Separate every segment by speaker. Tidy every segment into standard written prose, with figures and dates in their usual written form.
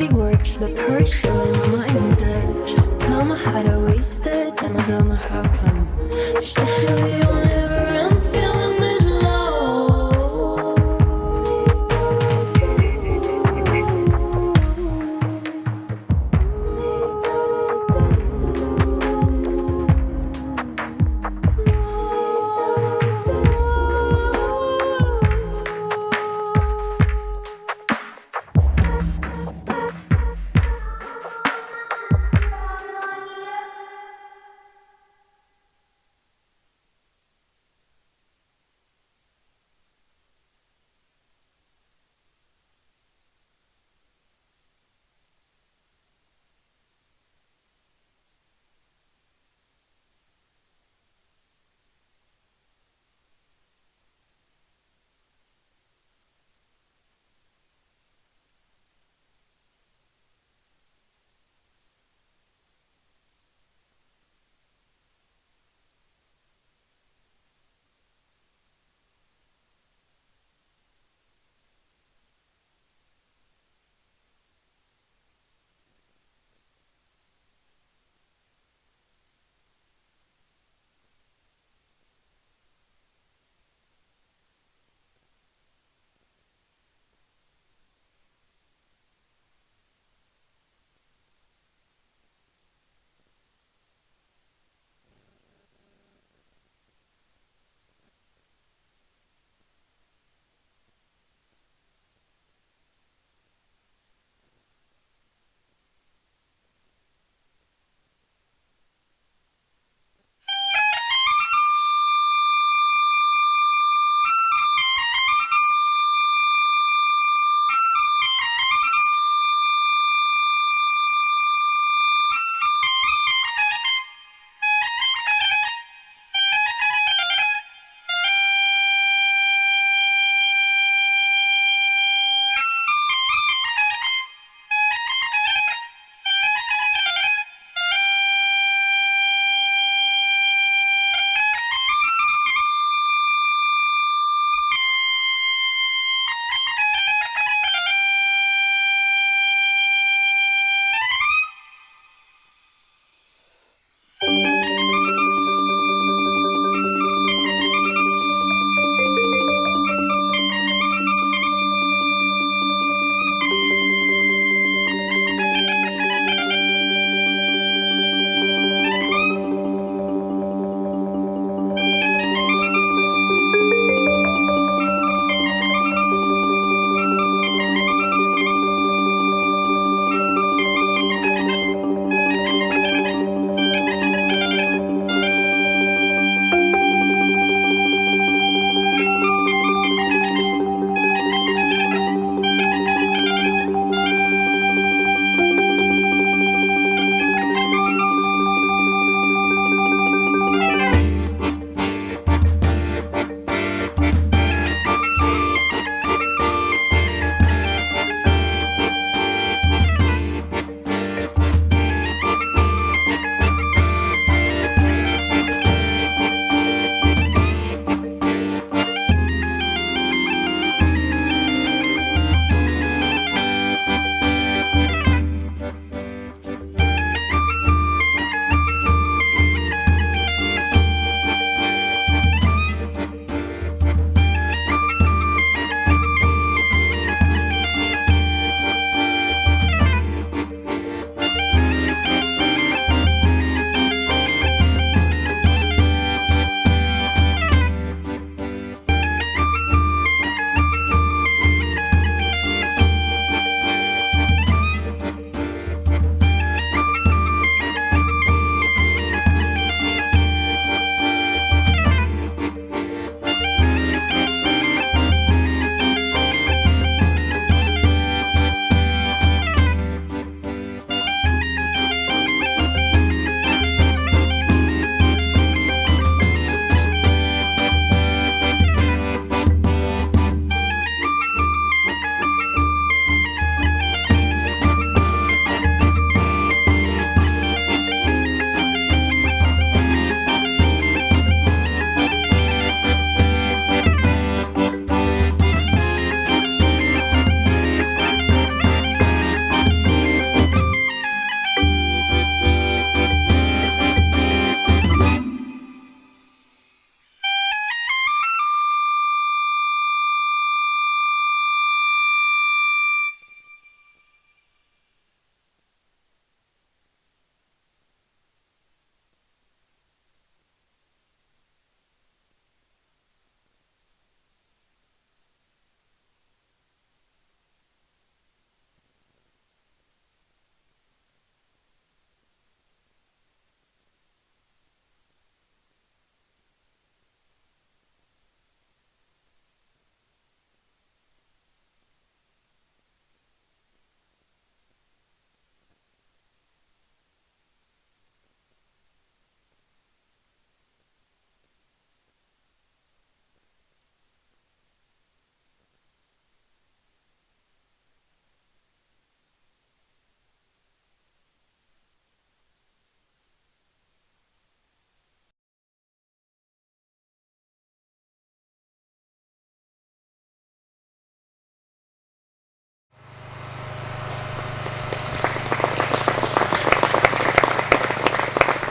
Speaker 1: body works, but partially my mind does. Tell me how to waste it, and I don't know how come. Especially whenever I'm feeling this low.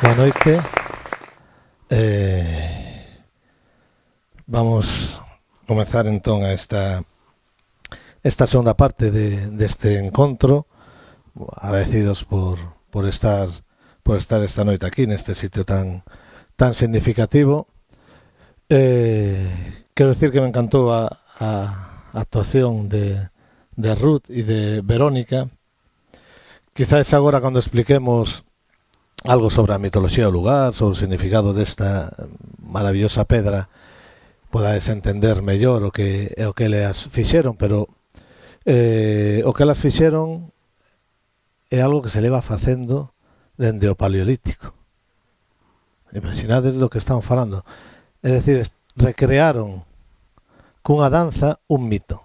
Speaker 2: Boa noite. Vamos comenzar entón esta segunda parte deste encontro. Agradecidos por estar esta noite aquí neste sitio tan significativo. Quero decir que me encantou a actuación de Ruth e de Verónica. Quizás agora cando expliquemos algo sobre a mitoloxía do lugar, sobre o significado desta maravillosa pedra, podades entender mellor o que elas fixeron, pero o que elas fixeron é algo que se leva facendo dende o Paleolítico. Imaginades do que estamos falando. É dicir, recrearon cunha danza un mito.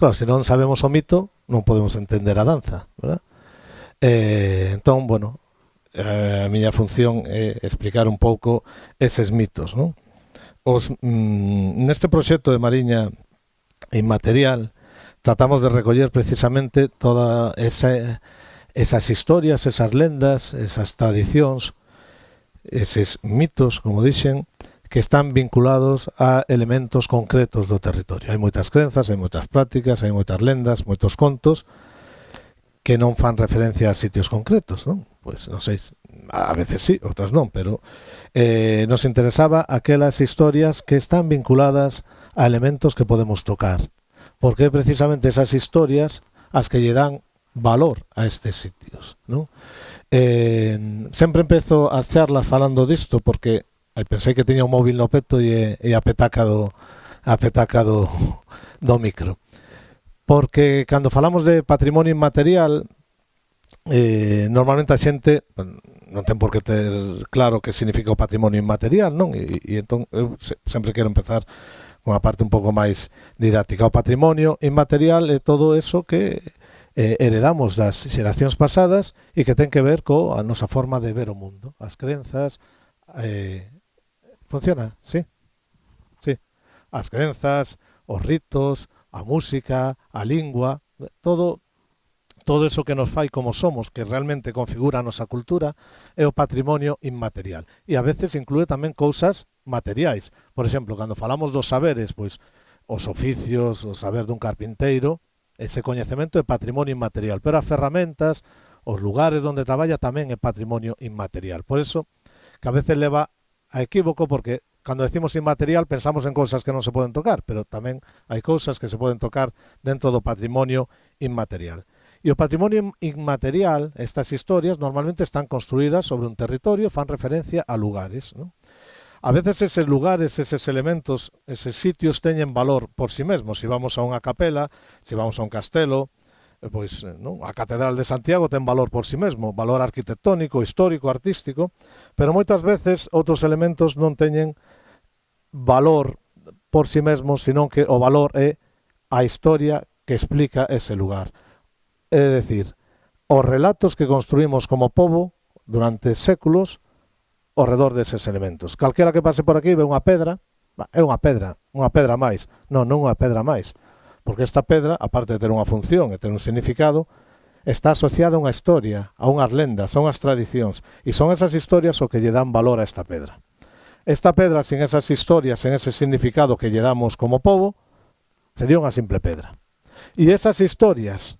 Speaker 2: Claro, se non sabemos o mito, non podemos entender a danza, verdad? Entón, bueno, a miña función é explicar un pouco eses mitos, non? Neste proxecto de Mariña Inmaterial tratamos de recoller precisamente toda esas historias, esas lendas, esas tradicións, eses mitos, como dixen, que están vinculados a elementos concretos do territorio. Hai moitas crenzas, hai moitas prácticas, hai moitas lendas, moitos contos que non fan referencia a sitios concretos, non? Pois non sei, a veces sí, outras non, pero nos interesaba aquelas historias que están vinculadas a elementos que podemos tocar, porque é precisamente esas historias as que lle dan valor a estes sitios, non? Sempre empezo as charlas falando disto porque pensei que tiña un móvil no peto e a petaca do micro. Porque cando falamos de patrimonio inmaterial, normalmente a xente non ten por que ter claro que significa o patrimonio inmaterial, non? E entón eu sempre quero empezar con a parte un pouco máis didáctica. O patrimonio inmaterial é todo eso que heredamos das xeracións pasadas e que ten que ver coa nosa forma de ver o mundo, as crenzas. Funciona? Sí? Sí. As crenzas, os ritos, a música, a lingua, todo eso que nos fai como somos, que realmente configura a nosa cultura, é o patrimonio inmaterial. E a veces inclúe tamén cousas materiais. Por exemplo, cando falamos dos saberes, pois os oficios, o saber dun carpinteiro, ese coñecemento é patrimonio inmaterial, pero as ferramentas, os lugares onde traballa tamén é patrimonio inmaterial. Por eso, que a veces leva a equívoco, porque cando decimos inmaterial pensamos en cousas que non se poden tocar, pero tamén hai cousas que se poden tocar dentro do patrimonio inmaterial. E o patrimonio inmaterial, estas historias, normalmente están construídas sobre un territorio, fan referencia a lugares, non? A veces eses lugares, eses elementos, eses sitios teñen valor por si mesmos. Se vamos a unha capela, se vamos a un castelo, pois non? A Catedral de Santiago ten valor por si mesmo, valor arquitectónico, histórico, artístico, pero moitas veces outros elementos non teñen valor por si mesmos, senón que o valor é a historia que explica ese lugar. É dicir, os relatos que construímos como pobo durante séculos ao redor deses elementos. Calquera que pase por aquí ve unha pedra, é unha pedra máis. Non unha pedra máis. Porque esta pedra, aparte de ter unha función e ter un significado, está asociada a unha historia, a unhas lendas, a unhas tradicións. E son esas historias o que lle dan valor a esta pedra. Esta pedra, sin esas historias, sin ese significado que lle damos como pobo, sería unha simple pedra. E esas historias,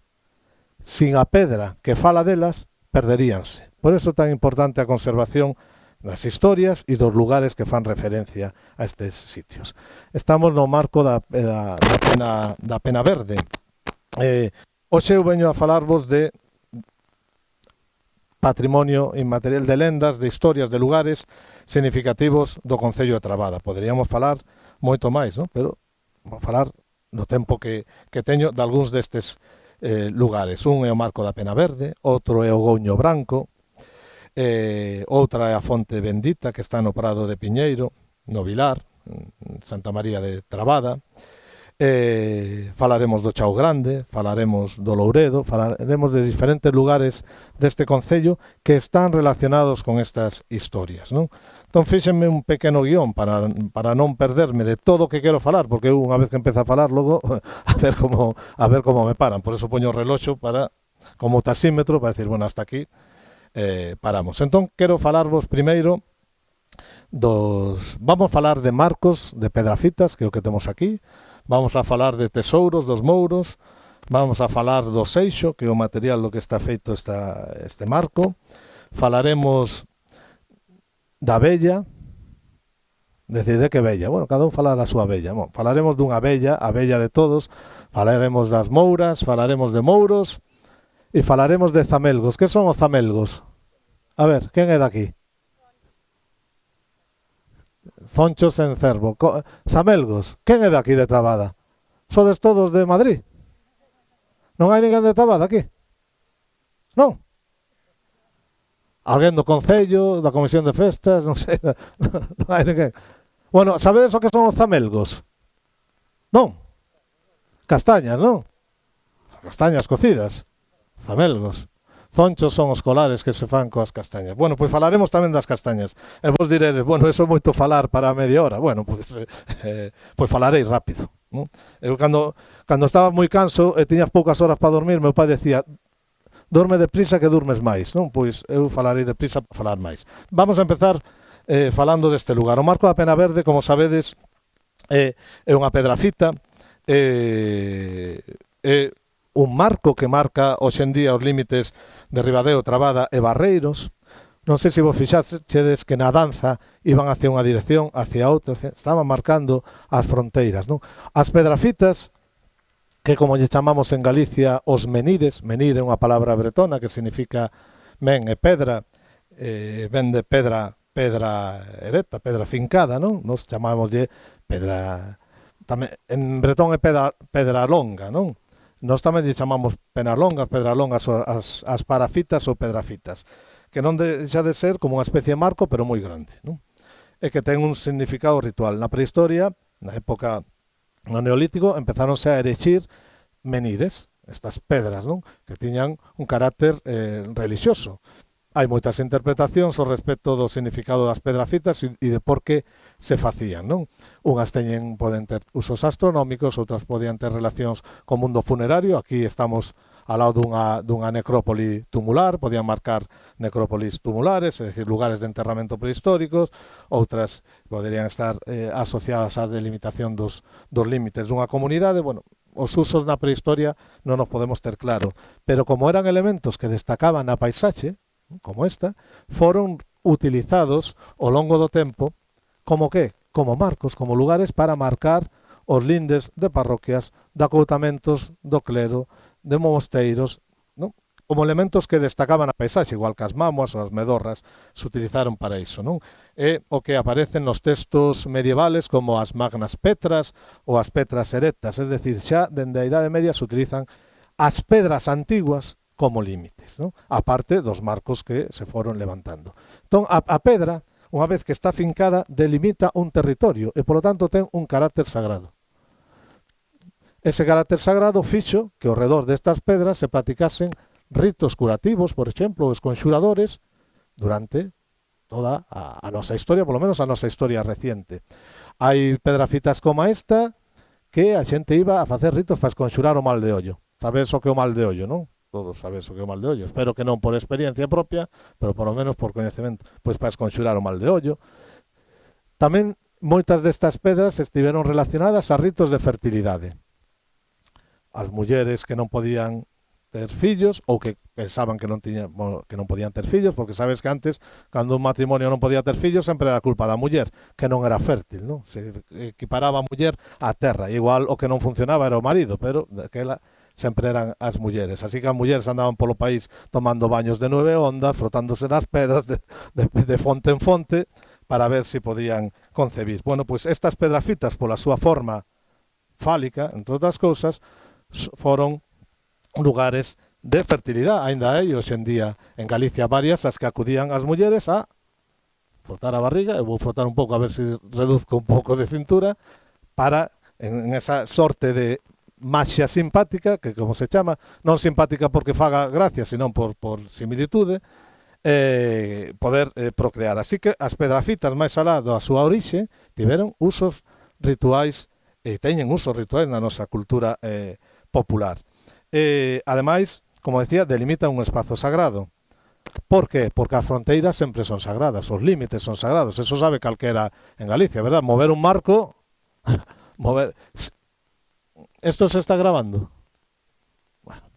Speaker 2: sin a pedra que fala delas, perderíanse. Por eso é tan importante a conservación das historias e dos lugares que fan referencia a estes sitios. Estamos no marco da Pena Verde. Hoxe eu veño a falarvos de patrimonio inmaterial, de lendas, de historias, de lugares significativos do Concello de Trabada. Poderíamos falar moito máis, non? Pero vou falar no tempo que teño de algúns destes lugares. Un é o marco da Pena Verde, outro é o Gouño Branco, outra é a Fonte Bendita, que está no Prado de Piñeiro, no Vilar, Santa María de Trabada. Falaremos do Chao Grande, falaremos do Louredo, falaremos de diferentes lugares deste concello que están relacionados con estas historias, non? Entón fíxenme un pequeno guión para non perderme de todo o que quero falar, porque unha vez que empezo a falar logo a ver como me paran. Por eso poño o reloxo como taxímetro para decir, bueno, hasta aquí. paramos. Entón, quero falarvos primeiro vamos a falar de marcos de Pedrafitas, que é o que temos aquí. Vamos a falar de tesouros dos mouros. Vamos a falar do seixo, que é o material do que está feito este marco. Falaremos da vella. Decide que vella. Bueno, cada un fala da súa vella. Bueno, falaremos dunha vella, a vella de todos. Falaremos das mouras, falaremos de mouros e falaremos de zamelgos. Que son os zamelgos? A ver, quen é daqui? Zonchos en Cervo. Zamelgos. Quen é daqui de Trabada? Sodes todos de Madrid? Non hai ninguén de Trabada aquí? Non? Alguén do Concello, da Comisión de Festas, non sei. Non hai ninguén. Bueno, sabedes o que son os zamelgos? Non? Castañas, non? Castañas cocidas. Zamelgos. Zonchos son os colares que se fan coas castañas. Bueno, pois falaremos tamén das castañas. E vos diredes, bueno, eso é moito falar para media hora. Bueno, pois falarei rápido. Non? Eu cando estaba moi canso e tiñas poucas horas para dormir, meu pai decía, dorme deprisa que durmes máis. Non? Pois eu falarei deprisa para falar máis. Vamos a empezar falando deste lugar. O Marco da Pena Verde, como sabedes, é unha pedrafita, é un marco que marca hoxe en día os límites de Ribadeo, Trabada e Barreiros. Non sei se vos fixaxedes que na danza iban hacia unha dirección, hacia outra, estaban marcando as fronteiras, non? As pedrafitas, que como lle chamamos en Galicia os menires, menir é unha palabra bretona que significa men e pedra, ven de pedra erecta, pedra fincada, non? Nos chamámoslle pedra, tamén, en bretón é pedra longa, non? Nós tamén lle chamamos penalongas, pedralongas, as parafitas ou pedrafitas, que non deixa de ser como unha especie de marco, pero moi grande, non? E que ten un significado ritual. Na prehistoria, na época no Neolítico, empezáronse a erexir menires, estas pedras, non? Que tiñan un carácter religioso. Hai moitas interpretacións ao respecto do significado das pedrafitas e de por que se facían, non? Unhas poden ter usos astronómicos, outras podían ter relacións co mundo funerario. Aquí estamos ao lado dunha necrópoli tumular, podían marcar necrópolis tumulares, é dicir, lugares de enterramento prehistóricos. Outras poderían estar asociadas á delimitación dos límites dunha comunidade. Bueno, os usos na prehistoria non nos podemos ter claro, pero como eran elementos que destacaban na paisaxe, como esta, foron utilizados ao longo do tempo como que? Como marcos, como lugares para marcar os lindes de parroquias, de acoutamentos do clero, de mosteiros, non? Como elementos que destacaban a paisaxe, igual que as mámoas ou as medorras se utilizaron para iso, non? É o que aparece nos textos medievales como as magnas petras ou as petras erectas, es decir, xa dende a Idade Media se utilizan as pedras antiguas como límites, non? A parte dos marcos que se foron levantando. Entón, a pedra, unha vez que está fincada, delimita un territorio e, polo tanto, ten un carácter sagrado. Ese carácter sagrado fixo que ao redor destas pedras se practicasen ritos curativos, por exemplo, os conxuradores, durante toda a nosa historia, polo menos a nosa historia reciente. Hai pedrafitas como esta que a xente iba a facer ritos para esconxurar o mal de ollo. Sabes o que é o mal de ollo, non? Todos sabes o que é o mal de ollo. Espero que non por experiencia propia, pero por lo menos por coñecemento, pois para esconxurar o mal de ollo. Tamén moitas destas pedras estiveron relacionadas a ritos de fertilidade. As mulleres que non podían ter fillos ou que pensaban que non podían ter fillos, porque sabes que antes, cando un matrimonio non podía ter fillos, sempre era culpa da muller, que non era fértil, non? Se equiparaba a muller á terra. Igual o que non funcionaba era o marido, pero aquela sempre eran as mulleres. Así que as mulleres andaban polo país tomando baños de 9 ondas, frotándose nas pedras de fonte en fonte para ver se podían concebir. Bueno, pois estas pedrafitas, pola súa forma fálica, entre outras cousas, foron lugares de fertilidade. Ainda hai hoxe en día en Galicia varias as que acudían as mulleres a frotar a barriga. Eu vou frotar un pouco a ver se reduzco un pouco de cintura para, en esa sorte de maxia simpática, que como se chama, non simpática porque faga gracia, senón por similitude, poder procrear. Así que as pedrafitas máis alá da súa orixe tiveron usos rituais e teñen usos rituais na nosa cultura popular. Ademais, como decía, delimita un espazo sagrado. Por qué? Porque as fronteiras sempre son sagradas, os límites son sagrados, eso sabe calquera en Galicia, verdad? Mover un marco, mover... Esto se está grabando. Bueno,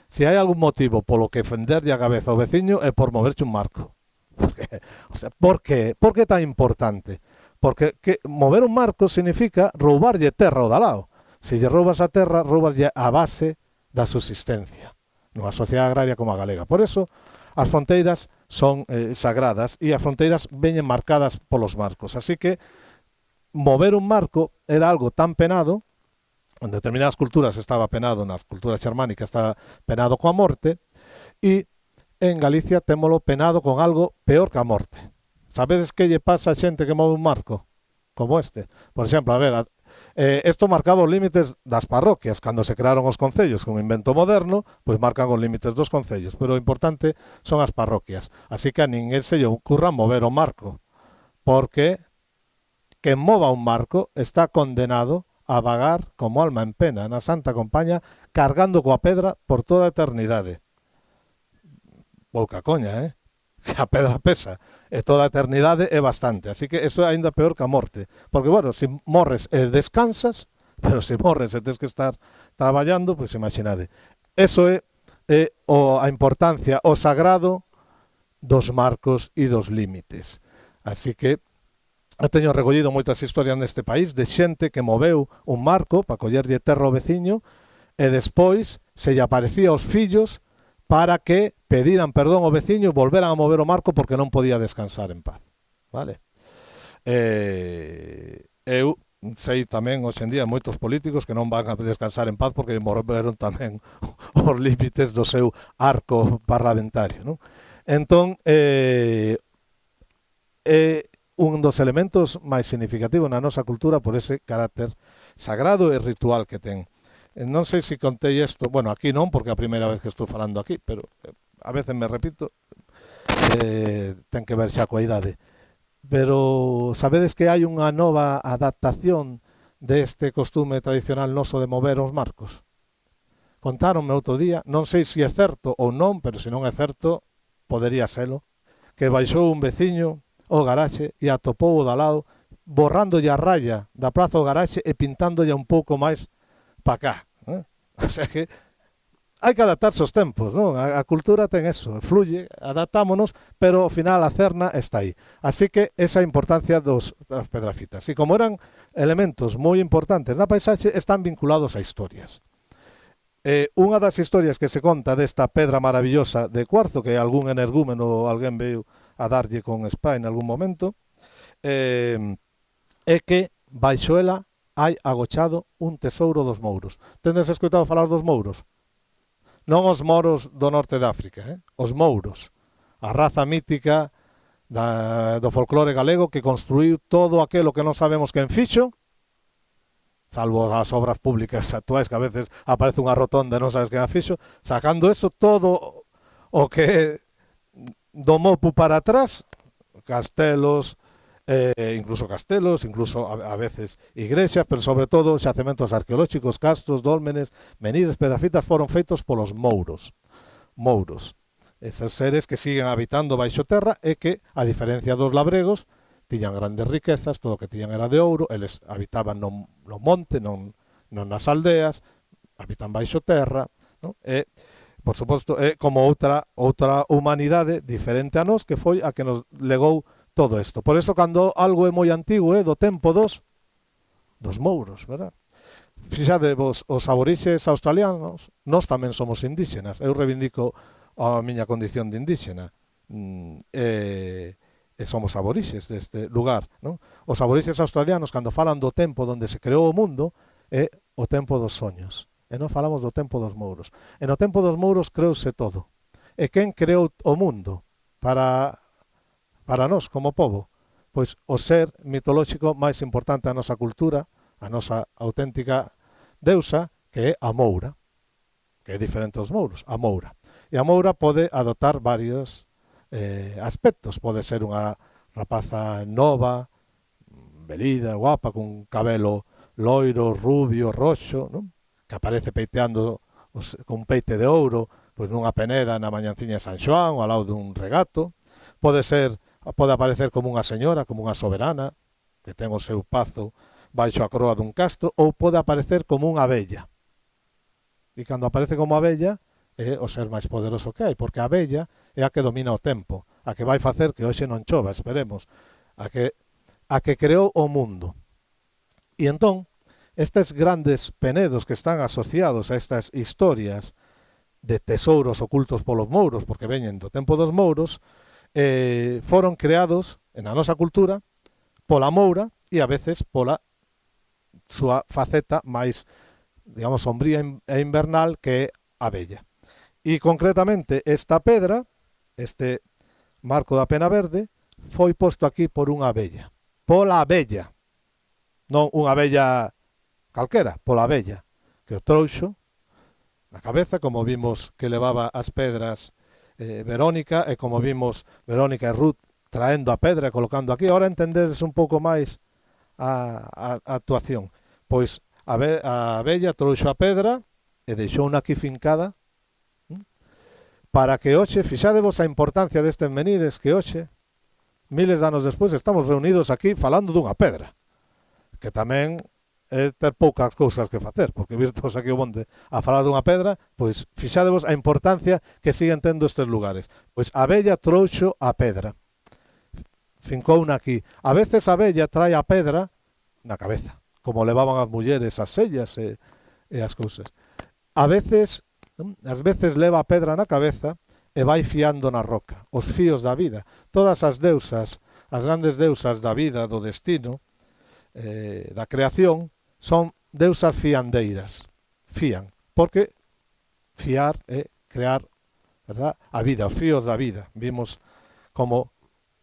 Speaker 2: si hai algún motivo polo que fenderlle a cabeza ao veciño é por moverche un marco. Porque, o sea, por qué? Por que tan importante? Porque mover un marco significa roubarlle terra ao dalao. Se lle roubas a terra, roubarlle a base da subsistencia nunha sociedade agraria como a galega. Por eso, as fronteiras son sagradas e as fronteiras veñen marcadas polos marcos. Así que mover un marco era algo tan penado, en determinadas culturas estaba penado, nas culturas xermánicas estaba penado coa morte, e en Galicia témolo penado con algo peor que a morte. Sabedes que lle pasa a xente que move un marco? Como este. Por exemplo, a ver, isto marcaba os límites das parroquias. Cando se crearon os concellos con un invento moderno, pois marcan os límites dos concellos. Pero o importante son as parroquias. Así que a ninguén se lle ocurra mover o marco. Porque quen mova un marco está condenado a vagar como alma en pena na Santa Compaña, cargando coa pedra por toda a eternidade. Pouca coña, que a pedra pesa, e toda a eternidade é bastante, así que eso é ainda peor que a morte, porque, bueno, se morres e descansas, pero se morres e tens que estar traballando, pois imaginade. Eso é a importancia, o sagrado dos marcos e dos límites. Así que eu teño recollido moitas historias neste país de xente que moveu un marco para collerlle terra ao veciño e despois se lle aparecía aos fillos para que pediran perdón ao veciño e volveran a mover o marco porque non podía descansar en paz. Vale? Eu sei tamén hoxe en día moitos políticos que non van a descansar en paz porque moveron tamén os límites do seu arco parlamentario, non? Entón, un dos elementos máis significativos na nosa cultura por ese carácter sagrado e ritual que ten. Non sei se contei isto, bueno, aquí non, porque é a primeira vez que estou falando aquí, pero a veces me repito, ten que ver xa coa idade. Pero sabedes que hai unha nova adaptación deste costume tradicional noso de mover os marcos? Contáronme outro día, non sei se é certo ou non, pero se non é certo, podería selo, que baixou un veciño ao garaxe e atopou o dalao borrándolle a raya da praza ao garaxe e pintándolle un pouco máis para cá. O sea que hai que adaptarse aos tempos, non? A cultura ten eso, fluye, adaptámonos, pero ao final a cerna está aí. Así que esa importancia das pedrafitas. E como eran elementos moi importantes na paisaxe, están vinculados a historias. Unha das historias que se conta desta pedra maravillosa de cuarzo, que algún energúmeno ou alguén veio a darlle con spray en algún momento, é que baixo ela hai agochado un tesouro dos mouros. Tendes escoitado falar dos mouros? Non os moros do norte de África, os mouros. A raza mítica do folclore galego que construiu todo aquilo que non sabemos quen fixo, salvo as obras públicas actuais que a veces aparece unha rotonda e non sabes quen a fixo, sacando eso todo o que do Mopu para atrás, castelos, incluso a veces igrexas, pero sobre todo xacementos arqueolóxicos, castros, dólmenes, menires, pedrafitas foron feitos polos mouros. Mouros. Esos seres que siguen habitando baixo terra e que, a diferencia dos labregos, tiñan grandes riquezas, todo o que tiñan era de ouro, eles habitaban no monte, non nas aldeas, habitan baixo terra, non? E, por suposto, é como outra humanidade diferente a nós que foi a que nos legou todo isto. Por eso, cando algo é moi antigo, do tempo dos mouros, verdad? Fixade vos, os aborixes australianos, nós tamén somos indígenas. Eu reivindico a miña condición de indígena. E somos aborixes deste lugar, non? Os aborixes australianos, cando falan do tempo onde se creou o mundo, é o tempo dos soños. E non falamos do tempo dos mouros. E no tempo dos mouros creouse todo. E quen creou o mundo para nós, como povo? Pois o ser mitolóxico máis importante da nosa cultura, a nosa auténtica deusa, que é a Moura, que é diferente dos mouros, a Moura. E a Moura pode adoptar varios aspectos. Pode ser unha rapaza nova, velida, guapa, cun cabelo loiro, rubio, roxo, non? Que aparece peiteando con peite de ouro, pois nunha peneda na mañanciña de San Xoán ou ao lado dun regato. Pode aparecer como unha señora, como unha soberana, que ten o seu pazo baixo a croa dun castro, ou pode aparecer como unha abella. E cando aparece como abella é o ser máis poderoso que hai, porque a abella é a que domina o tempo, a que vai facer que hoxe non chova, esperemos, a que creou o mundo. E entón, estes grandes penedos que están asociados a estas historias de tesouros ocultos polos mouros, porque veñen do tempo dos mouros, foron creados na nosa cultura pola moura e a veces pola súa faceta máis, digamos, sombría e invernal, que é a abella. E concretamente esta pedra, este marco da pena verde, foi posto aquí por unha abella. Pola abella. Non unha abella calquera, pola abella, que o trouxo na cabeza, como vimos que levaba as pedras Verónica, e como vimos Verónica e Ruth traendo a pedra e colocando aquí. Ahora entendedes un pouco máis a actuación. Pois a abella trouxo a pedra e deixouna aquí fincada, para que hoxe, fixadevos a importancia destes menires, que hoxe, miles de anos despois, estamos reunidos aquí falando dunha pedra, que tamén é ter poucas cousas que facer, porque vir todos aquí o monte a falar dunha pedra, pois fixadevos a importancia que siguen tendo estes lugares. Pois a abella trouxo a pedra, fincouna aquí. A veces a abella trae a pedra na cabeza, como levaban as mulleres as sellas e as cousas. Ás veces leva a pedra na cabeza e vai fiando na roca, os fíos da vida. Todas as deusas, as grandes deusas da vida, do destino, da creación, son deusas fiandeiras. Fían, porque fiar é crear, verdad, a vida, os fíos da vida. Vimos como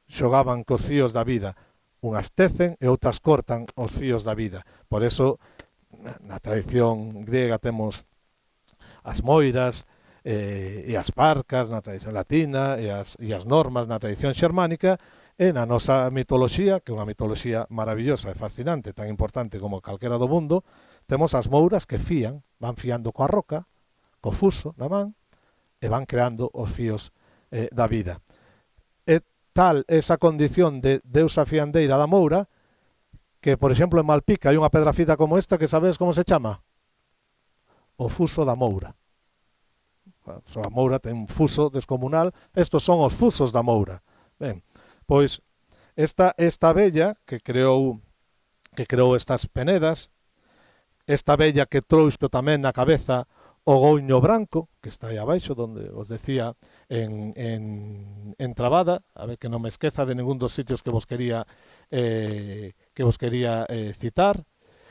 Speaker 2: xogaban cos fíos da vida. Unhas tecen e outras cortan os fíos da vida. Por eso, na tradición griega temos as moiras e as parcas na tradición latina e as normas na tradición xermánica. E na nosa mitoloxía, que é unha mitoloxía maravillosa e fascinante, tan importante como calquera do mundo, temos as mouras que fían, van fiando coa roca, co fuso na man, e van creando os fíos da vida. É tal esa condición de deusa fiandeira da moura, que, por exemplo, en Malpica hai unha pedra fita como esta que sabes como se chama? O fuso da moura. A moura ten un fuso descomunal, estos son os fusos da moura. Ben, pois esta abella que creou estas penedas, esta abella que trouxo tamén na cabeza o goiño branco, que está aí abaixo, donde os decía en Trabada, a ver que non me esqueza de ningún dos sitios que vos quería citar.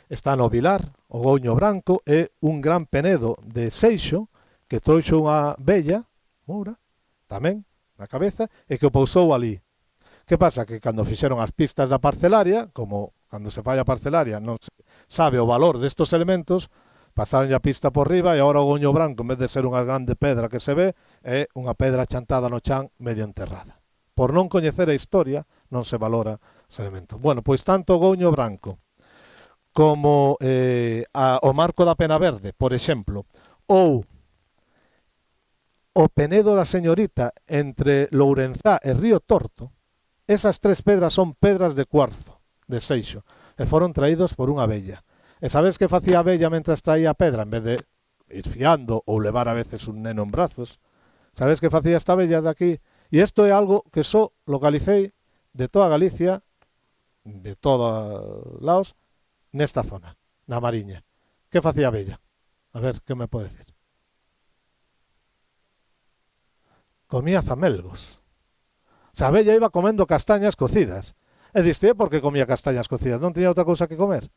Speaker 2: Está no Vilar, o goiño branco, é un gran penedo de Seixo que trouxo unha bella moura tamén na cabeza e que o pousou ali. Que pasa? Que cando fixeron as pistas da parcelaria, como cando se falla a parcelaria non se sabe o valor destos elementos, pasaron a pista por riba e agora o goño branco, en vez de ser unha grande pedra que se ve, é unha pedra chantada no chan medio enterrada. Por non coñecer a historia, non se valora os elementos. Bueno, pois tanto o goño branco como o marco da pena verde, por exemplo, ou o penedo da señorita entre Lourenzá e Río Torto, esas tres pedras son pedras de cuarzo, de Seixo, e foron traídos por unha abella. E sabes que facía a abella mentras traía a pedra, en vez de ir fiando ou levar a veces un neno en brazos? Sabes que facía esta abella de aquí? E isto é algo que só localicei de toda Galicia, de todos lados, nesta zona, na Mariña. Que facía a abella? A ver, que me pode decir? Comía zamelgos. O sea, a abella iba comendo castañas cocidas. E diste, por que comía castañas cocidas? Non tiña outra cousa que comer?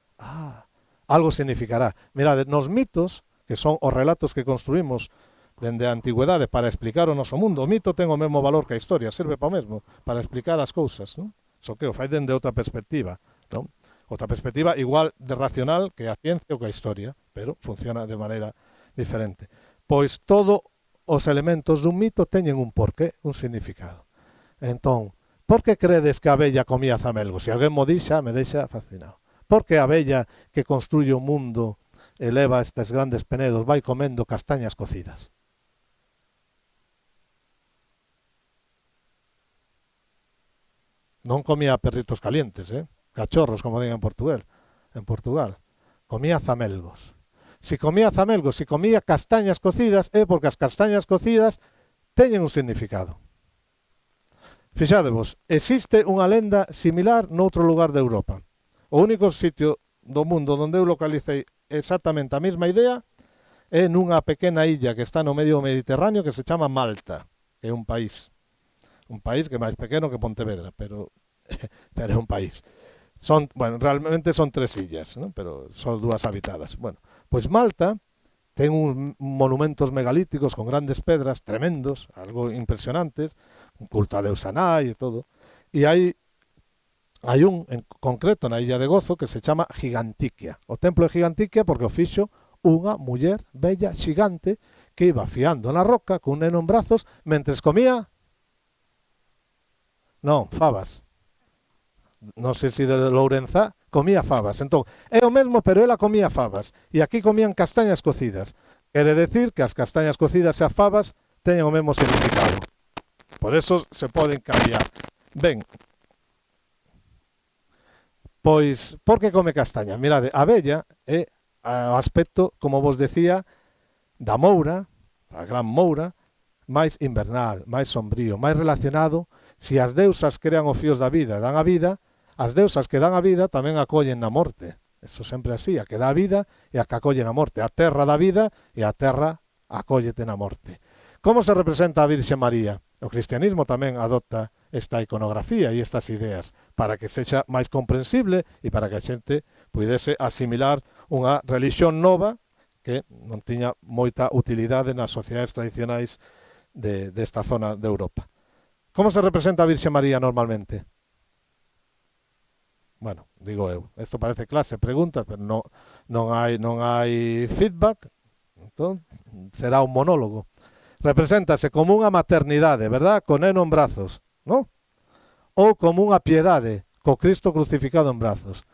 Speaker 2: Algo significará. Mirade, nos mitos, que son os relatos que construímos dende a antigüedade para explicar o noso mundo, o mito ten o mesmo valor que a historia, serve para o mesmo, para explicar as cousas, non? Só que o fai dende outra perspectiva, non? Outra perspectiva igual de racional que a ciencia ou que a historia, pero funciona de maneira diferente. Pois todos os elementos dun mito teñen un porqué, un significado. Entón, por que credes que a abella comía zamelgos? Se alguén mo dixa, me deixa fascinado. Por que a abella que construye o mundo e leva estes grandes penedos vai comendo castañas cocidas? non comía perritos calientes, cachorros, como digan en Portugal. Comía zamelgos. Si comía zamelgos, si comía castañas cocidas, é porque as castañas cocidas teñen un significado. Fixadevos, existe unha lenda similar noutro lugar de Europa. O único sitio do mundo onde eu localicei exactamente a mesma idea é nunha pequena illa que está no medio Mediterráneo que se chama Malta, que é un país que é máis pequeno que Pontevedra, pero é un país. Realmente son 3 illas, ¿no? Pero son 2 habitadas. Bueno, pois Malta ten uns monumentos megalíticos con grandes pedras tremendos, algo impresionantes, un culto a deusa Nai e todo. E hai un en concreto na illa de Gozo que se chama Gigantiquia. O templo de Gigantiquia porque o fixo unha muller bella xigante que iba fiando na roca cun neno en brazos mentres comía fabas. Non sei se de Lourenzá comía fabas. Entón, é o mesmo, pero ela comía fabas. E aquí comían castañas cocidas. Quere decir que as castañas cocidas e as fabas teñen o mesmo significado. Por eso se poden cambiar. Ben, pois, por que come castaña? Mirade, a abella é o aspecto, como vos decía, da moura, a gran moura, máis invernal, máis sombrío, máis relacionado. Se as deusas crean os fíos da vida e dan a vida, as deusas que dan a vida tamén acollen na morte. Eso sempre así, a que dá a vida e a que acolle na morte. A terra dá vida e a terra acóllete na morte. Como se representa a Virxe María? O cristianismo tamén adopta esta iconografía e estas ideas para que sexa máis comprensible e para que a xente pudese asimilar unha religión nova que non tiña moita utilidade nas sociedades tradicionais desta zona de Europa. Como se representa a Virxe María normalmente? Bueno, digo eu, isto parece clase, preguntas, pero non hai feedback, entón será un monólogo. Represéntase como unha maternidade, verdad? Con neno en brazos, non? Ou como unha piedade, co Cristo crucificado en brazos,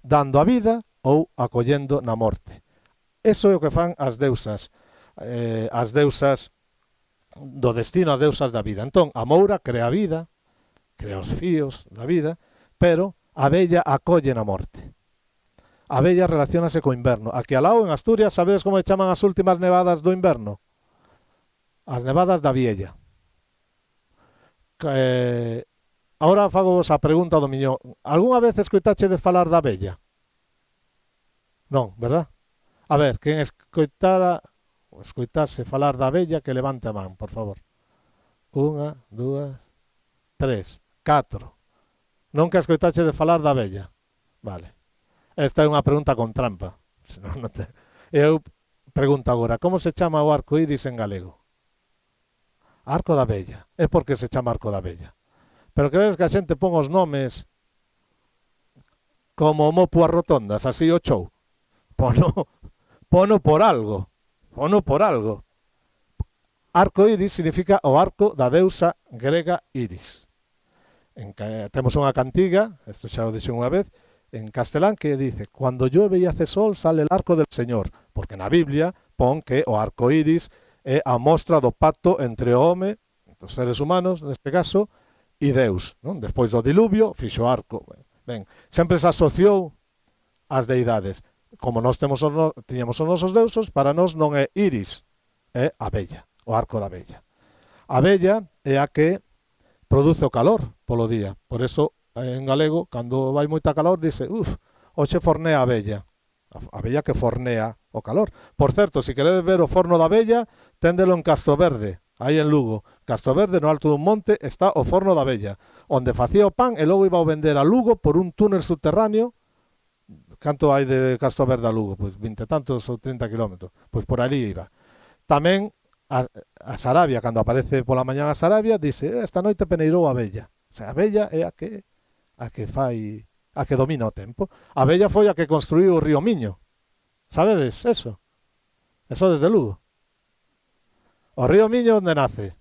Speaker 2: dando a vida ou acollendo na morte. Eso é o que fan as deusas do destino, as deusas da vida. Entón, a moura crea a vida, crea os fíos da vida, pero a abella acolle na morte. A abella relacionase co inverno. Aquí ao lado, en Asturias, sabedes como chaman as últimas nevadas do inverno? As nevadas da Viella. Ahora fago vos a pregunta do miñón. Algúna vez escoitache de falar da abella? Non, verdad? A ver, quen escoitase falar da abella que levante a man, por favor. 1, 2, 3, 4. Nunca escoitache de falar da abella? Vale. Esta é unha pregunta con trampa. Eu pregunto agora, como se chama o arco iris en galego? Arco da abella. É porque se chama arco da abella. Pero crees que a xente pon os nomes como mopo as rotondas, así o chou? Pono por algo. Arco iris significa o arco da deusa grega Iris. Temos unha cantiga, isto xa o dixo unha vez, en castelán que dice: cuando llueve y hace sol sale el arco del Señor, porque na Biblia pon que o arco iris é a mostra do pacto entre o home, os seres humanos, neste caso, e Deus, non? Despois do diluvio, fixo arco. Ben, sempre se asociou ás deidades. Como nós tiñamos os nosos deusos, para nós non é iris, é a abella, o arco da abella. A abella é a que produce o calor polo día. Por eso, en galego, cando vai moita calor, dice, hoxe fornea a abella. A abella que fornea o calor. Por certo, se queredes ver o forno da abella, téndelo en Castroverde, aí en Lugo. Castroverde, no alto dun monte, está o forno da abella, onde facía o pan e logo iba a vender a Lugo por un túnel subterráneo. Canto hai de Castroverde a Lugo? Pois 20 e tantos ou 30 kilómetros. Pois por ali iba. Tamén a Sarabia, cando aparece pola mañán a Sarabia, dice, esta noite peneirou a abella. O sea, a abella é a que domina o tempo. A abella foi a que construiu o río Miño. Sabedes eso? Eso desde Lugo. O río Miño onde nace?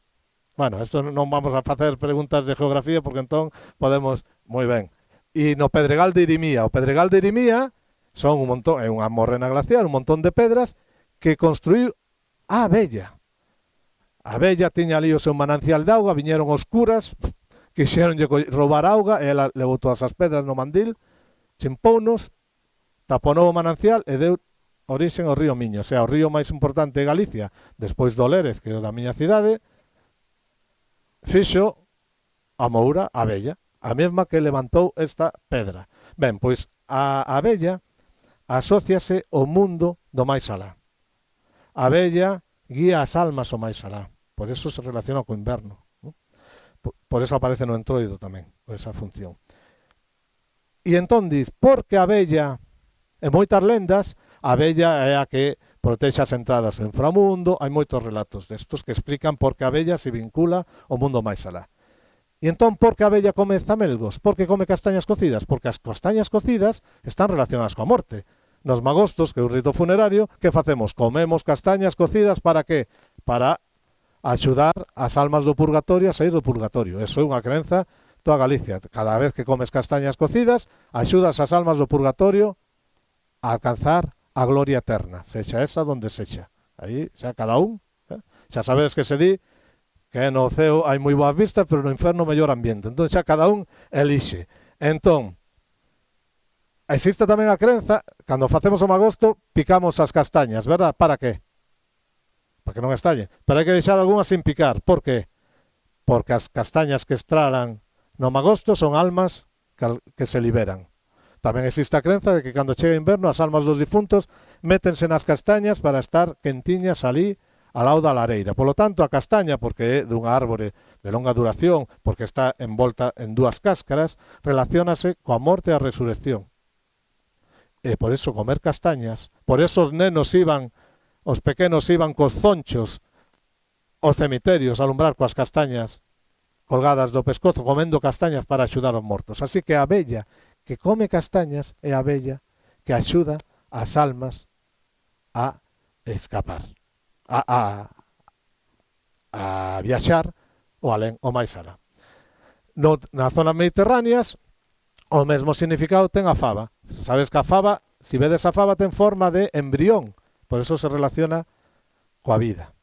Speaker 2: Bueno, isto non vamos a facer preguntas de geografía porque entón podemos... Moi ben. E no Pedregal de Irimía. O Pedregal de Irimía son un montón, é unha morrena glacial, un montón de pedras que construiu a abella. A abella tiña ali o seu manancial de auga, viñeron os curas quixeronlle roubar auga e ela levou todas as pedras no mandil, chimpounos, taponou o manancial e deu orixen ao río Miño, o sea, o río máis importante de Galicia, despois do Lérez, que é o da miña cidade, fixo a Moura abella, a mesma que levantou esta pedra. Ben, pois a abella asóciase ao mundo do máis alá. A abella guía as almas ao máis alá, por eso se relaciona co inverno, ¿no? Por eso aparece no entroido tamén, por esa función. E entón dis, porque a abella, en moitas lendas, a abella é a que protexe as entradas ao inframundo, hai moitos relatos destos que explican por que a abella se vincula ao mundo máis alá. E entón, por que a abella come zamelgos? Por que come castañas cocidas? Porque as castañas cocidas están relacionadas coa morte. Nos magostos, que é un rito funerario, que facemos? Comemos castañas cocidas para que? Para axudar as almas do purgatorio a sair do purgatorio. Eso é unha crenza toda Galicia. Cada vez que comes castañas cocidas, axudas as almas do purgatorio a alcanzar a gloria eterna, sexa esa donde sexa. Aí xa cada un, xa sabedes que se di que no ceo hai moi boas vistas, pero no inferno mellor ambiente. Entón xa cada un elixe. Entón, existe tamén a crenza, cando facemos o magosto, picamos as castañas, verdad? Para que? Para que non estallen. Pero hai que deixar algunhas sin picar. Por que? Porque as castañas que estralan no magosto son almas que se liberan. Tamén existe a crenza de que cando chega inverno as almas dos difuntos métense nas castañas para estar quentiñas ali ao lado da lareira. Polo tanto, a castaña, porque é dunha árbore de longa duración, porque está envolta en dúas cáscaras, relaciónase coa morte e a resurrección. E por eso comer castañas, por eso os pequenos iban cos zonchos aos cemiterios a alumbrar coas castañas colgadas do pescozo, comendo castañas para axudar aos mortos. Así que a abella que come castañas é a abella que axuda as almas a escapar, a viaxar o alén, o máis alá. Nas zonas mediterráneas, o mesmo significado ten a fava. Sabes que a fava, se vedes a fava, ten forma de embrión, por eso se relaciona coa vida.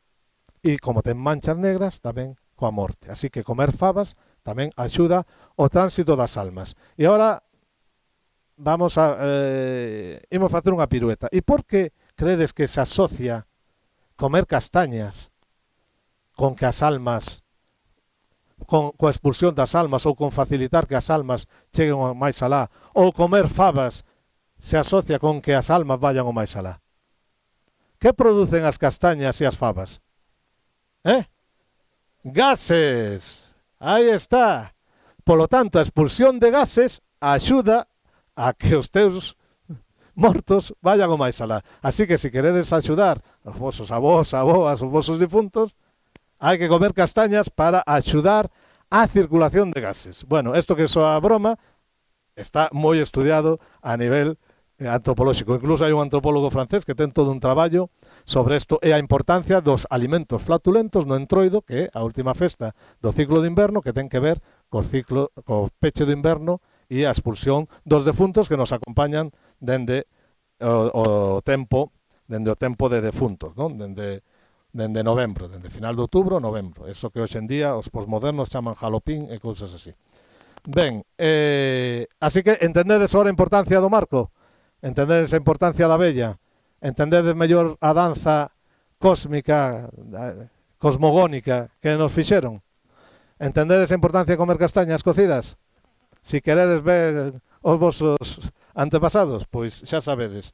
Speaker 2: E como ten manchas negras, tamén coa morte. Así que comer favas tamén axuda o tránsito das almas. E agora vamos a imos facer unha pirueta. E por que credes que se asocia comer castañas con que as almas, coa expulsión das almas, ou con facilitar que as almas cheguen ao máis alá, ou comer favas se asocia con que as almas vayan ao máis alá? Que producen as castañas e as favas? Gases! Aí está! Polo tanto, a expulsión de gases axuda a que os teus mortos vayan ao máis alá. Así que se queredes axudar os vosos avós, aboas, os vosos difuntos, hai que comer castañas para axudar a circulación de gases. Bueno, isto que soa a broma está moi estudiado a nivel antropolóxico. Incluso hai un antropólogo francés que ten todo un traballo sobre isto e a importancia dos alimentos flatulentos no entroido, que é a última festa do ciclo de inverno, que ten que ver co peche do inverno e a expulsión dos defuntos que nos acompañan dende o tempo de defuntos, non? Dende novembro, dende final de outubro, novembro. Eso que hoxe en día os posmodernos chaman jalopín e cousas así. Ben, así que entendedes ahora a importancia do marco? Entendedes a importancia da abella? Entendedes mellor a danza cósmica, cosmogónica que nos fixeron? Entendedes a importancia de comer castañas cocidas? Si queredes ver os vosos antepasados, pois xa sabedes.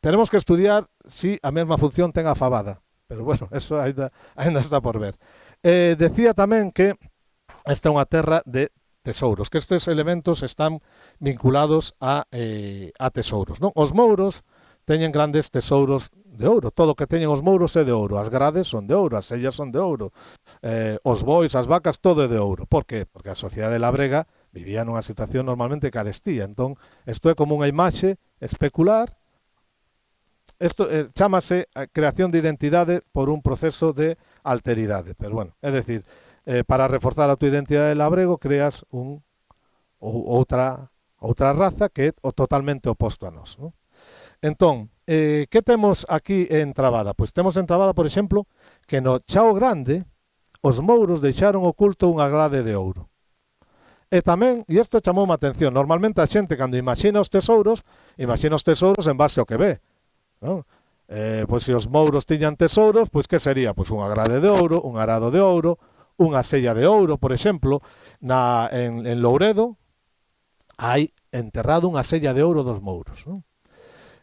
Speaker 2: Tenemos que estudiar si a mesma función ten a fabada. Pero bueno, eso ainda está por ver. Decía tamén que esta é unha terra de tesouros, que estes elementos están vinculados a tesouros, non? Os mouros teñen grandes tesouros de ouro. Todo o que teñen os mouros é de ouro. As grades son de ouro, as sellas son de ouro. Os bois, as vacas, todo é de ouro. Por que? Porque a sociedade labrega vivía nunha situación normalmente de carestía. Entón, isto é como unha imaxe especular. Isto chámase a creación de identidade por un proceso de alteridade. Pero bueno, é dicir, para reforzar a tua identidade de labrego creas outra raza que é totalmente oposto a nós, non? Entón, que temos aquí en Trabada? Pois temos en Trabada, por exemplo, que no Chao Grande os mouros deixaron oculto unha grade de ouro. E tamén, e isto chamou a atención, normalmente a xente cando imagina os tesouros en base ao que ve, non? Pois se os mouros tiñan tesouros, pois que sería? Pois unha grade de ouro, un arado de ouro, unha sella de ouro, por exemplo, en Louredo hai enterrado unha sella de ouro dos mouros, non?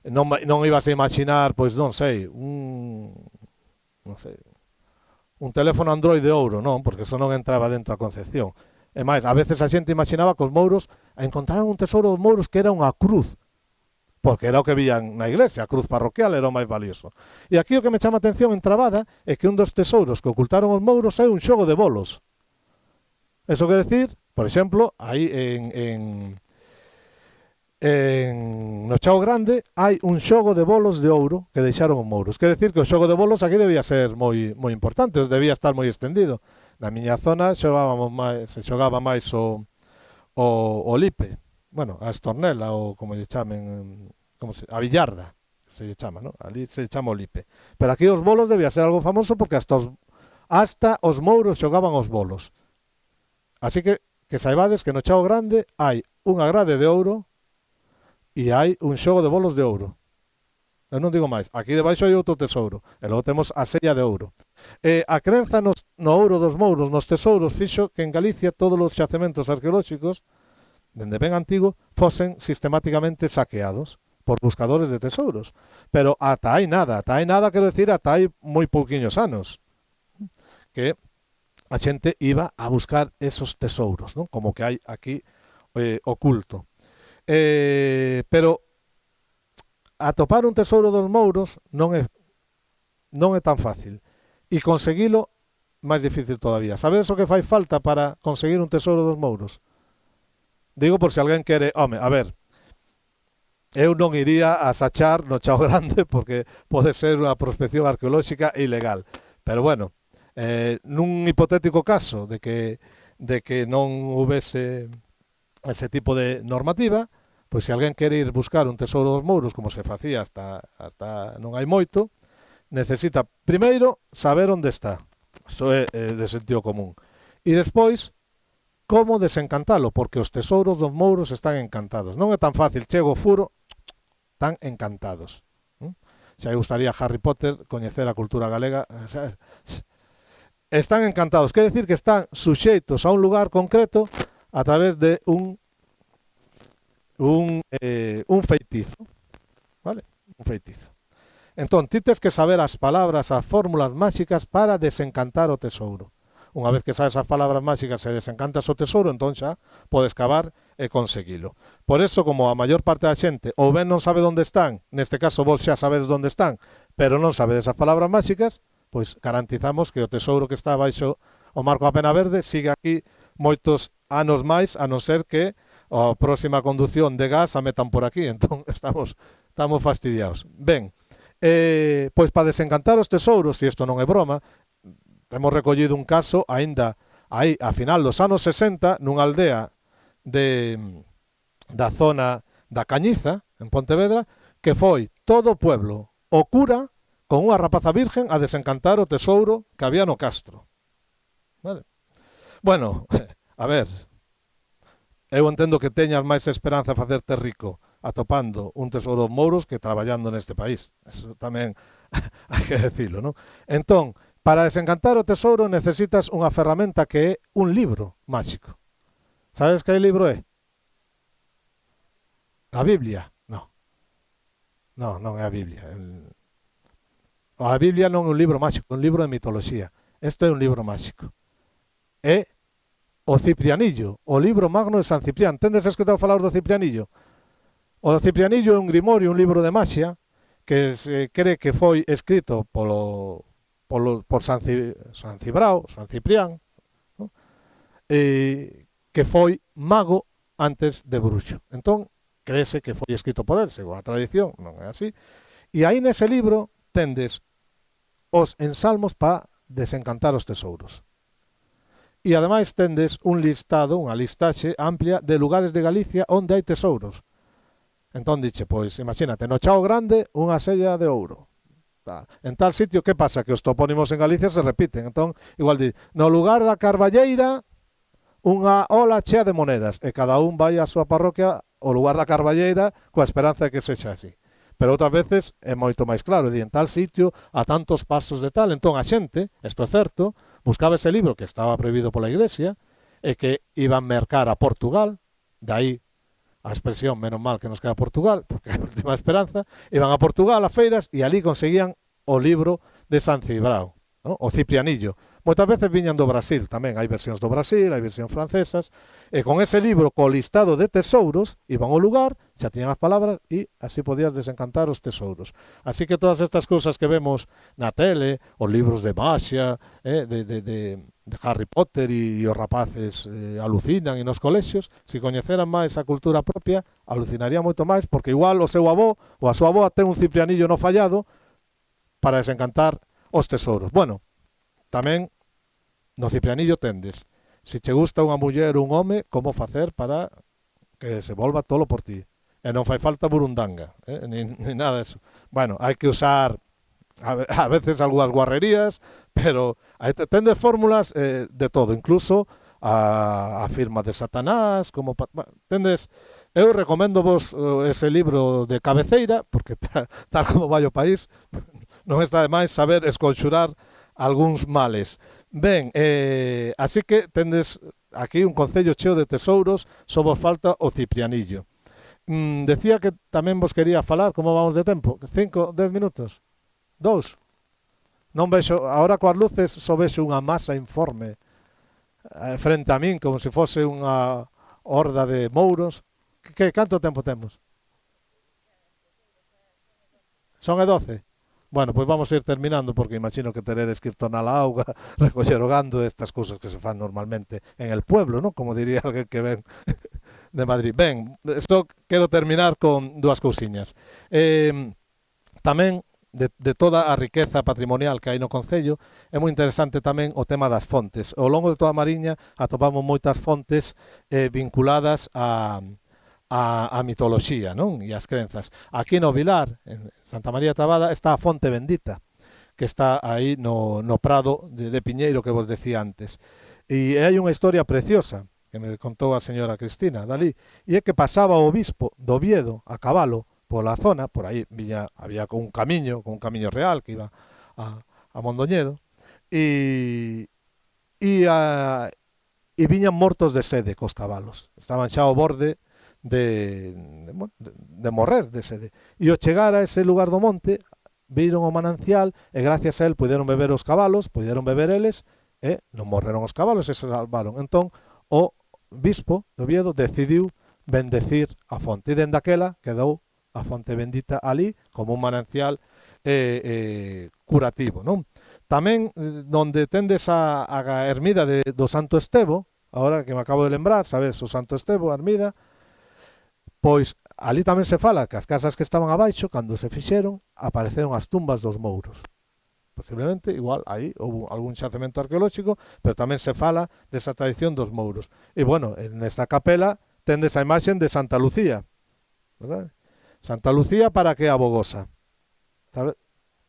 Speaker 2: Non ibas a imaginar, pois non sei, non sei, un teléfono Android de ouro, non, porque eso non entraba dentro da concepción. E máis, a veces a xente imaginaba que os mouros encontraron un tesouro dos mouros que era unha cruz, porque era o que vían na iglesia, a cruz parroquial era o máis valioso. E aquí o que me chama a atención en Trabada é que un dos tesouros que ocultaron os mouros é un xogo de bolos. Eso quer decir, por exemplo, aí no Chao Grande hai un xogo de bolos de ouro que deixaron os mouros. Quer decir que o xogo de bolos aquí debía ser moi importante, debía estar moi extendido. Na miña zona se xogaba máis o lipe, bueno, a estornela ou como lle chamen, a billarda, se lle chama, ¿no? Ali se chama o lipe. Pero aquí os bolos debía ser algo famoso porque hasta os mouros xogaban os bolos. Así que saibades que no Chao Grande hai unha grade de ouro e hai un xogo de bolos de ouro. Eu non digo máis. Aquí debaixo hai outro tesouro. E logo temos a sella de ouro. A crenza no ouro dos mouros, nos tesouros, fixo que en Galicia todos os xacementos arqueolóxicos, dende ben antigo, fosen sistemáticamente saqueados por buscadores de tesouros. Pero ata hai nada, quero decir, ata hai moi pouquiños anos, que a xente iba a buscar esos tesouros, non? Como que hai aquí oculto. Pero atopar un tesouro dos mouros non é tan fácil, e conseguilo máis difícil todavía. Sabedes o que fai falta para conseguir un tesouro dos mouros? Digo por se alguén quere, a ver, eu non iría a sachar no Chao Grande porque pode ser unha prospección arqueolóxica ilegal, pero bueno, nun hipotético caso de que non houvese ese tipo de normativa, pois se alguén quere ir buscar un tesouro dos mouros como se facía hasta non hai moito, necesita primeiro saber onde está. Iso é de sentido común. E despois, como desencantalo, porque os tesouros dos mouros están encantados. Non é tan fácil, chego o furo, están encantados. Xa gustaría a Harry Potter coñecer a cultura galega. Están encantados, quer decir que están suxeitos a un lugar concreto a través de un feitizo, vale? Un feitizo. Entón, ti tes que saber as palabras, as fórmulas máxicas para desencantar o tesouro. Unha vez que sabes as palabras máxicas e desencantas o tesouro, entón xa podes cavar e conseguilo. Por eso, como a maior parte da xente ou ben non sabe onde están, neste caso vos xa sabedes onde están, pero non sabedes as palabras máxicas, pois garantizamos que o tesouro que está baixo o marco da pena verde siga aquí moitos anos máis, a non ser que a próxima condución de gas a metan por aquí, entón estamos fastidiados. Ben, pois para desencantar os tesouros, e isto non é broma, temos recollido un caso aínda aí a final dos anos 60 nunha aldea da zona da Cañiza, en Pontevedra, que foi todo o pueblo, o cura, con unha rapaza virgen a desencantar o tesouro que había no castro. Vale? Bueno, a ver, eu entendo que teñas máis esperanza a facerte rico atopando un tesouro dos mouros que traballando neste país. Eso tamén hai que decirlo, non? Entón, para desencantar o tesouro necesitas unha ferramenta que é un libro máxico. Sabes que libro é? A Biblia? Non. Non é a Biblia. A Biblia non é un libro máxico, é un libro de mitoloxía. Isto é un libro máxico. É o Ciprianillo, o libro magno de San Ciprián. Tendes escutado falar do Ciprianillo? O Ciprianillo é un grimorio, un libro de maxia, que se cree que foi escrito por San Ciprián, ¿no? Que foi mago antes de bruxo. Entón, creese que foi escrito por él, según a tradición, non é así. E aí nese libro tendes os ensalmos para desencantar os tesouros. E ademais tendes un listado, unha listaxe amplia de lugares de Galicia onde hai tesouros. Entón diche, pois, imagínate, no Chao Grande unha sella de ouro. En tal sitio, que pasa? Que os topónimos en Galicia se repiten. Entón, igual di, no lugar da Carballeira, unha ola chea de monedas, e cada un vai á súa parroquia ao lugar da Carballeira coa esperanza de que sexa así. Pero outras veces é moito máis claro, di, en tal sitio, a tantos pasos de tal. Entón a xente, isto é certo, buscaba ese libro que estaba prohibido pola Iglesia e que iban mercar a Portugal, de aí a expresión, menos mal que nos queda Portugal, porque é a última esperanza, iban a Portugal a feiras e ali conseguían o libro de San Cibrao, ¿no? O Ciprianillo. Moitas veces viñan do Brasil tamén, hai versións do Brasil, hai versións francesas, e con ese libro co listado de tesouros iban ao lugar, xa tiñan as palabras e así podías desencantar os tesouros. Así que todas estas cousas que vemos na tele, os libros de Baxia, de Harry Potter e os rapaces alucinan e nos colexios, se coñeceran máis a cultura propia, alucinaría moito máis, porque igual o seu avó ou a súa avó ten un ciprianillo no fallado para desencantar os tesouros. Bueno, tamén no ciprianillo tendes, se che gusta unha muller ou un home, como facer para que se volva tolo por ti. E non fai falta burundanga, ni nada de eso. Bueno, hai que usar a veces algunhas guarrerías, pero tendes fórmulas de todo, incluso a firma de Satanás, como tendes. Eu recomendo vos ese libro de cabeceira, porque tal como vai o país, non está de máis saber esconxurar algúns males. Ben, así que tendes aquí un concello cheo de tesouros, só vos falta o ciprianillo. Decía que tamén vos quería falar, como vamos de tempo? 5, 10 minutos? 2? Non vexo, agora coas luces só vexo unha masa informe frente a min, como se fose unha horda de mouros. Canto tempo temos? Son e 12? Bueno, pois vamos a ir terminando, porque imagino que teredes que ir tornar a auga, recoller o gando, estas cousas que se fan normalmente en el pueblo, ¿no? Como diría alguén que ven de Madrid. Ben, isto quero terminar con dúas cousiñas. Tamén, de toda a riqueza patrimonial que hai no Concello, é moi interesante tamén o tema das fontes. Ao longo de toda a Mariña atopamos moitas fontes vinculadas a mitoloxía, non? E as crenzas. Aquí no Vilar, en Santa María de Tabada, está a Fonte Bendita, que está aí no Prado de Piñeiro que vos decía antes. E hai unha historia preciosa que me contou a señora Cristina dali, e é que pasaba o obispo do Oviedo a cabalo pola zona, por aí había un camiño real que iba a Mondoñedo, e viñan mortos de sede cos cabalos. Estaban xa ao borde de morrer de sede. E ao chegar a ese lugar do monte, viron o manancial e gracias a él puderon beber os cabalos, puderon beber eles e non morreron os cabalos e se salvaron. Entón, o bispo do Oviedo decidiu bendecir a fonte e dende aquela quedou a Fonte Bendita ali como un manancial curativo, non? Tamén onde tendes a ermida do Santo Estevo, agora que me acabo de lembrar, sabes, o Santo Estevo, a ermida, pois ali tamén se fala que as casas que estaban abaixo, cando se fixeron, apareceron as tumbas dos mouros. Posiblemente, igual, aí houve algún xacemento arqueolóxico, pero tamén se fala desa tradición dos mouros. E, bueno, nesta capela tendes a imaxen de Santa Lucía, verdad? Santa Lucía para que abogosa?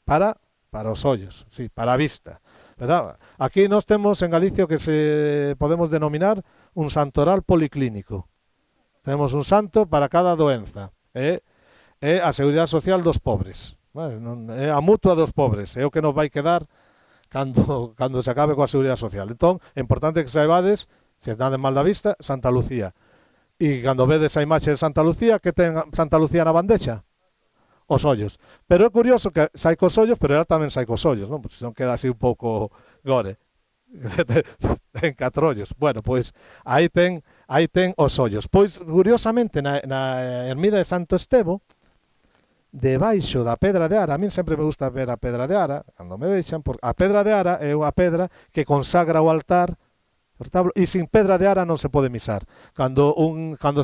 Speaker 2: Para os ollos, sí, para a vista, verdad? Aquí nós temos en Galicia o que se podemos denominar un santoral policlínico. Temos un santo para cada doenza. É a seguridade social dos pobres. É a mutua dos pobres. É o que nos vai quedar cando se acabe coa seguridade social. Entón, é importante que saibades, se nada mal da vista, Santa Lucía. E cando vedes a imaxe de Santa Lucía, que ten Santa Lucía na bandexa? Os ollos. Pero é curioso que sai cos ollos, pero ela tamén sai cos ollos, non? Porque non queda así un pouco gore. Ten 4 ollos. Bueno, pois aí ten os ollos. Pois, curiosamente, na ermida de Santo Estevo, debaixo da Pedra de Ara, a min sempre me gusta ver a Pedra de Ara, cando me deixan, porque a Pedra de Ara é unha pedra que consagra o altar, e sin Pedra de Ara non se pode misar. Cando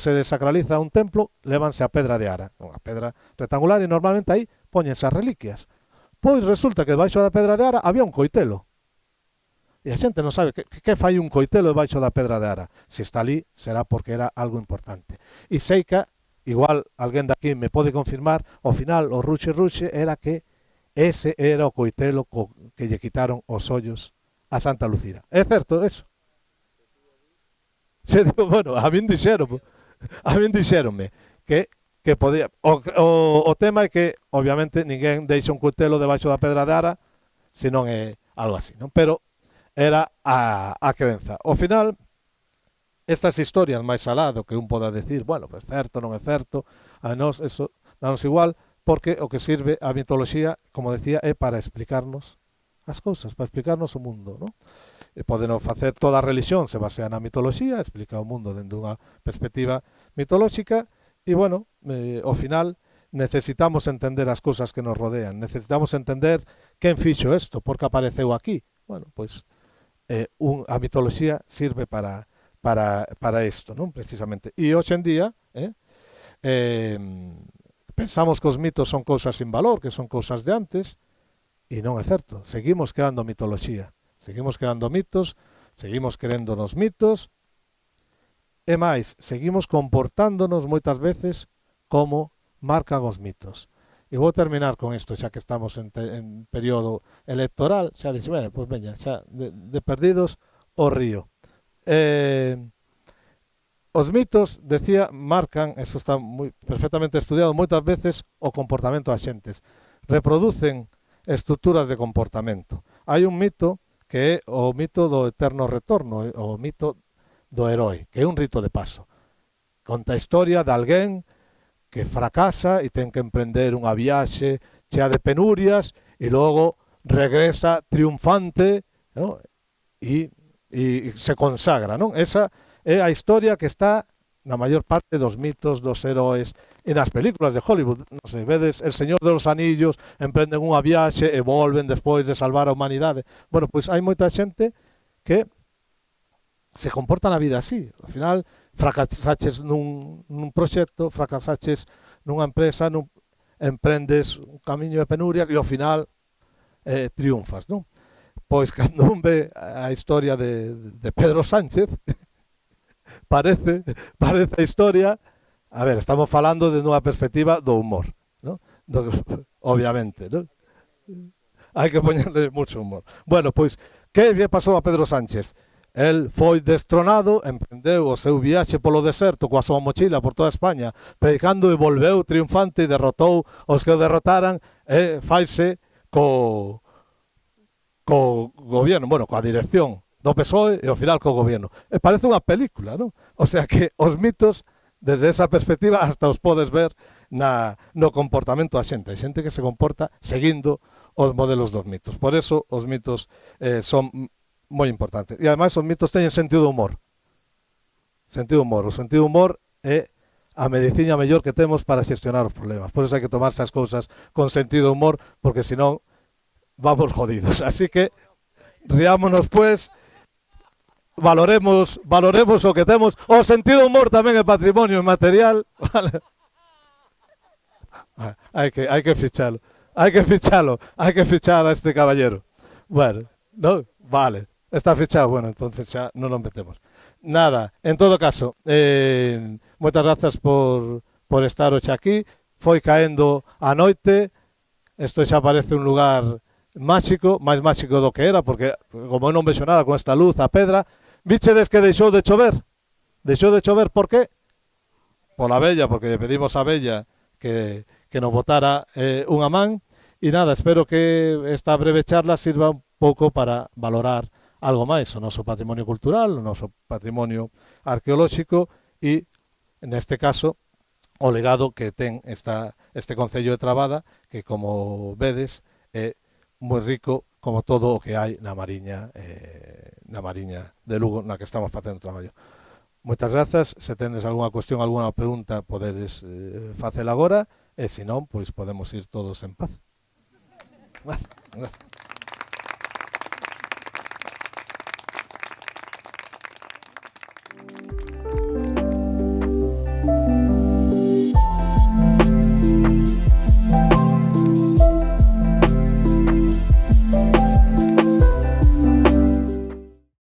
Speaker 2: se desacraliza un templo, lévanse a Pedra de Ara, unha pedra rectangular, e normalmente aí póñense as reliquias. Pois resulta que debaixo da Pedra de Ara había un coitelo. E a xente non sabe que fai un coitelo debaixo da Pedra de Ara. Se está ali, será porque era algo importante. E Seica, igual alguén daqui me pode confirmar, ao final o ruxe era que ese era o coitelo que lle quitaron os ollos a Santa Lucía. É certo eso? Se digo, bueno, a min dixéronme que podía, o tema é que obviamente ninguén deixa un coitelo debaixo da pedra de Ara se non é algo así, non? Pero era a crenza. Ao final, estas historias máis alá do que un poda decir, bueno, pues certo, non é certo, a nós eso danos igual, porque o que sirve a mitoloxía, como decía, é para explicarnos as cousas, para explicarnos o mundo, non? E podenos facer toda a religión se basea na mitoloxía, explica o mundo dende unha perspectiva mitolóxica, e bueno, ao final necesitamos entender as cousas que nos rodean, necesitamos entender quen fixo isto, porque apareceu aquí. Bueno, pois a mitoloxía sirve para isto, non? Precisamente. E hoxe en día, eh, pensamos que os mitos son cousas sin valor, que son cousas de antes, e non é certo. Seguimos creando mitoloxía, seguimos creando mitos, seguimos creendo nos mitos, e máis, seguimos comportándonos moitas veces como marcan os mitos. E vou terminar con isto, xa que estamos en período electoral, xa dixe, bueno, pois veña, xa de perdidos o río. Os mitos, decía, marcan, eso está perfectamente estudiado, moitas veces o comportamento das xentes. Reproducen estruturas de comportamento. Hai un mito que é o mito do eterno retorno, o mito do herói, que é un rito de paso. Conta a historia de alguén que fracasa e ten que emprender unha viaxe chea de penurias e logo regresa triunfante, ¿no? e se consagra, non? Esa é a historia que está na maior parte dos mitos dos heróis e nas películas de Hollywood. Non sei, vedes El Señor de los Anillos, emprenden unha viaxe e volven despois de salvar a humanidade. Bueno, pois hai moita xente que se comporta na vida así. Ao final, fracasaches nun proxecto, fracasaches nunha empresa, emprendes un camiño de penurias e ao final triunfas, non? Pois cando un ve a historia de Pedro Sánchez, parece a historia, a ver, estamos falando de unha perspectiva do humor, non? Obviamente, non? Hai que poñerle mucho humor. Bueno, pois, que lle pasou a Pedro Sánchez? El foi destronado, emprendeu o seu viaxe polo deserto coa súa mochila por toda España, predicando e volveu triunfante e derrotou os que o derrotaran e faise co gobierno, bueno, coa dirección do PSOE e ao final co gobierno. E parece unha película, non? O sea que os mitos, desde esa perspectiva, hasta os podes ver no comportamento da xente. Hai xente que se comporta seguindo os modelos dos mitos. Por eso os mitos son moi importante. E ademais os mitos teñen sentido de humor. Sentido de humor. O sentido de humor é a medicina mellor que temos para xestionar os problemas. Por eso hai que tomarse as cousas con sentido de humor, porque senón vamos jodidos. Así que riámonos, pues, valoremos o que temos. O sentido de humor tamén é patrimonio inmaterial. Vale. Hai que fichalo. Hai que fichar a este caballero. Bueno, non? Vale. Está fichado, bueno, entonces xa non nos metemos. Nada, en todo caso, moitas grazas por estar hoxe aquí. Foi caendo a noite, isto xa parece un lugar máxico, máis máxico do que era, porque como non vexo nada con esta luz, a pedra, vichedes que deixou de chover? Deixou de chover por qué? Pola vella, porque lle pedimos a vella que nos botara unha man, e nada, espero que esta breve charla sirva un pouco para valorar algo máis o noso patrimonio cultural, o noso patrimonio arqueolóxico e, neste caso, o legado que ten este Concello de Trabada, que, como vedes, é moi rico como todo o que hai na Mariña de Lugo, na que estamos facendo traballo. Moitas grazas. Se tendes algunha cuestión, algunha pregunta, podedes facela agora, e se non, pois podemos ir todos en paz. Gracias.